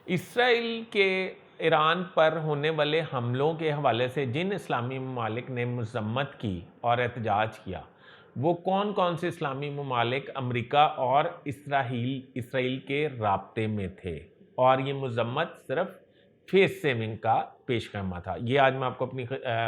Israel के Iran पर होने वाले हमलों के हवाले से जिन इस्लामी ममालिक ने मज़म्मत की और एहतजाज किया, वो कौन कौन से इस्लामी ममालिक अमेरिका और इसराइल के राब्ते में थे, और ये मज़म्मत सिर्फ फेस सेविंग का पेशखदमा था। ये आज मैं आपको अपनी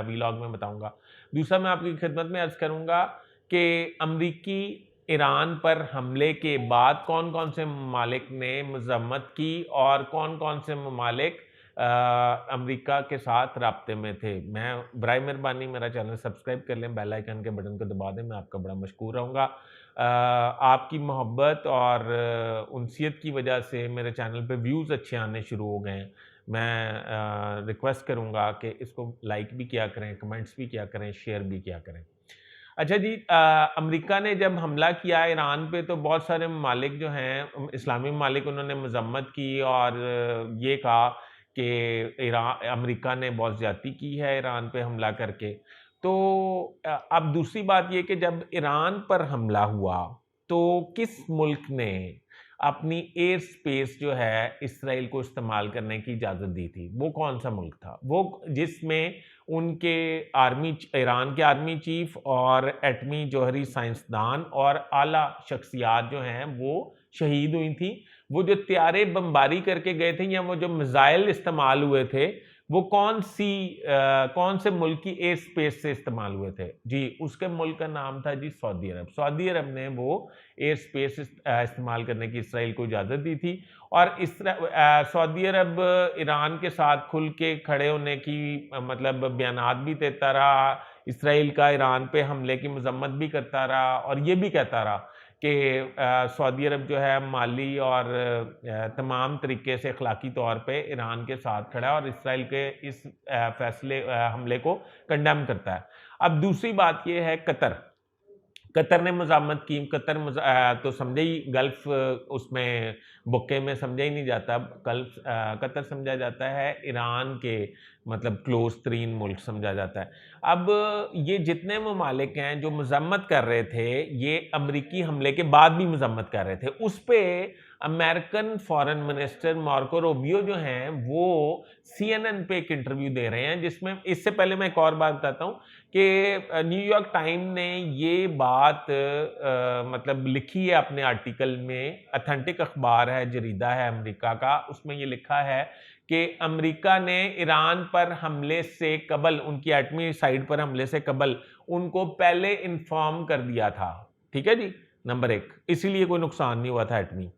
व्लॉग में बताऊंगा। दूसरा, मैं आपकी खिदमत में अर्ज़ करूंगा कि अमरीकी ईरान पर हमले के बाद कौन कौन से ममालिक ने मज़म्मत की और कौन कौन से ममालिक अमेरिका के साथ राब्ते में थे। मैं बराए मेहरबानी मेरा चैनल सब्सक्राइब कर लें, बेल आइकन के बटन को दबा दें, मैं आपका बड़ा मशकूर रहूँगा। आपकी मोहब्बत और उनसियत की वजह से मेरे चैनल पे व्यूज़ अच्छे आने शुरू हो गए हैं। मैं रिक्वेस्ट करूँगा कि इसको लाइक भी किया करें, कमेंट्स भी किया करें, शेयर भी किया करें। अच्छा जी, अमेरिका ने जब हमला किया ईरान पे तो बहुत सारे ममालिक जो हैं इस्लामी ममालिक, उन्होंने मज़म्मत की और ये कहा कि अमेरिका ने बहुत ज़्यादती की है ईरान पे हमला करके। तो अब दूसरी बात ये कि जब ईरान पर हमला हुआ तो किस मुल्क ने अपनी एयर स्पेस जो है इसराइल को इस्तेमाल करने की इजाज़त दी थी? वो कौन सा मुल्क था? वो जिसमें उनके ईरान के आर्मी चीफ और एटमी जौहरी साइंसदान और आला शख्सियात जो हैं वो शहीद हुई थी। वो जो त्यारे बमबारी करके गए थे या वो जो मिसाइल इस्तेमाल हुए थे, वो कौन से मुल्क की एयर स्पेस से इस्तेमाल हुए थे? जी, उसके मुल्क का नाम था जी सऊदी अरब। सऊदी अरब ने वो एयर स्पेस इस्तेमाल करने की इसराइल को इजाज़त दी थी और सऊदी अरब ईरान के साथ खुल के खड़े होने की मतलब बयानात भी देता रहा, इसराइल का ईरान पे हमले की मज़म्मत भी करता रहा और ये भी कहता रहा कि सऊदी अरब जो है माली और तमाम तरीके से अखलाकी तौर पे ईरान के साथ खड़ा है और इसराइल के इस हमले को कंडेम करता है। अब दूसरी बात ये है कतर ने मज़ामत की। तो समझे ही गल्फ, उसमें बुक्के में समझा ही नहीं जाता। कतर समझा जाता है ईरान के मतलब क्लोज तरीन मुल्क समझा जाता है। अब ये जितने ममालिक हैं जो मज़म्मत कर रहे थे, ये अमरीकी हमले के बाद भी मज़म्मत कर रहे थे, उस पे American foreign minister Marco Rubio जो हैं वो CNN पे एक इंटरव्यू दे रहे हैं, जिसमें इससे पहले मैं एक और बात बताता हूँ कि न्यूयॉर्क टाइम ने ये बात मतलब लिखी है अपने आर्टिकल में। अथेंटिक अखबार है, जरीदा है अमेरिका का, उसमें ये लिखा है कि अमेरिका ने ईरान पर हमले से कबल, उनकी एटमी साइड पर हमले से कबल उनको पहले इन्फॉर्म कर दिया था। ठीक है जी, नंबर एक, इसीलिए कोई नुकसान नहीं हुआ था एटमी।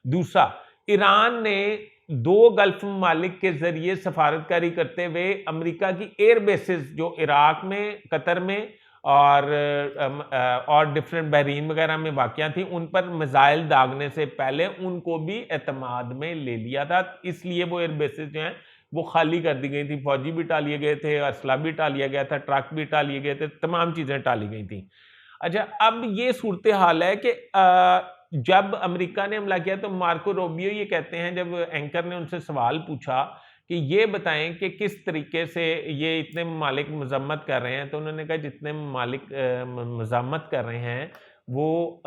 दूसरा, ईरान ने 2 गल्फ ममालिक के जरिए सफारतकारी करते हुए अमेरिका की एयर बेसिस जो इराक में, कतर में और डिफरेंट बहरीन वगैरह में वाक़या थी, उन पर मिसाइल दागने से पहले उनको भी एतमाद में ले लिया था। इसलिए वो एयर बेसिस जो हैं वो खाली कर दी गई थी। फौजी भी टालिए गए थे, असला भी टालिया गया था, ट्रक भी टालिए गए थे, तमाम चीज़ें टाली गई थी। अच्छा, अब ये सूरत हाल है कि जब अमेरिका ने हमला किया तो मार्को रूबियो ये कहते हैं, जब एंकर ने उनसे सवाल पूछा कि ये बताएं कि किस तरीके से ये इतने ममालिक मज़म्मत कर रहे हैं, तो उन्होंने कहा जितने ममालिक मज़म्मत कर रहे हैं वो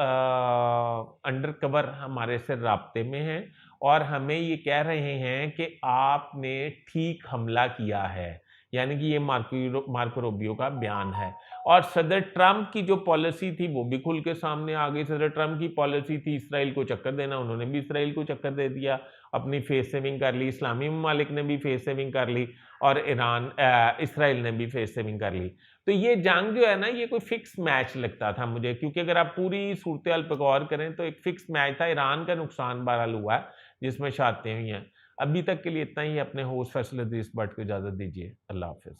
अंडर कवर हमारे से राब्ते में हैं और हमें ये कह रहे हैं कि आपने ठीक हमला किया है। यानी कि ये मार्को रूबियो का बयान है। और सदर ट्रंप की जो पॉलिसी थी वो भी खुल के सामने आ गई। सदर ट्रंप की पॉलिसी थी इसराइल को चक्कर देना, उन्होंने भी इसराइल को चक्कर दे दिया, अपनी फेस सेविंग कर ली। इस्लामी ममालिक ने भी फेस सेविंग कर ली और इसराइल ने भी फेस सेविंग कर ली। तो ये जंग जो है ना, ये कोई फिक्स मैच लगता था मुझे, क्योंकि अगर आप पूरी सूरत हाल पे गौर करें तो एक फिक्स मैच था। ईरान का नुकसान बहरहाल हुआ है जिसमें शहादतें हुई हैं। अभी तक के लिए इतना ही। अपने होस्ट फैसल अजीज भट्ट को इजाज़त दीजिए। अल्लाह हाफ़िज़।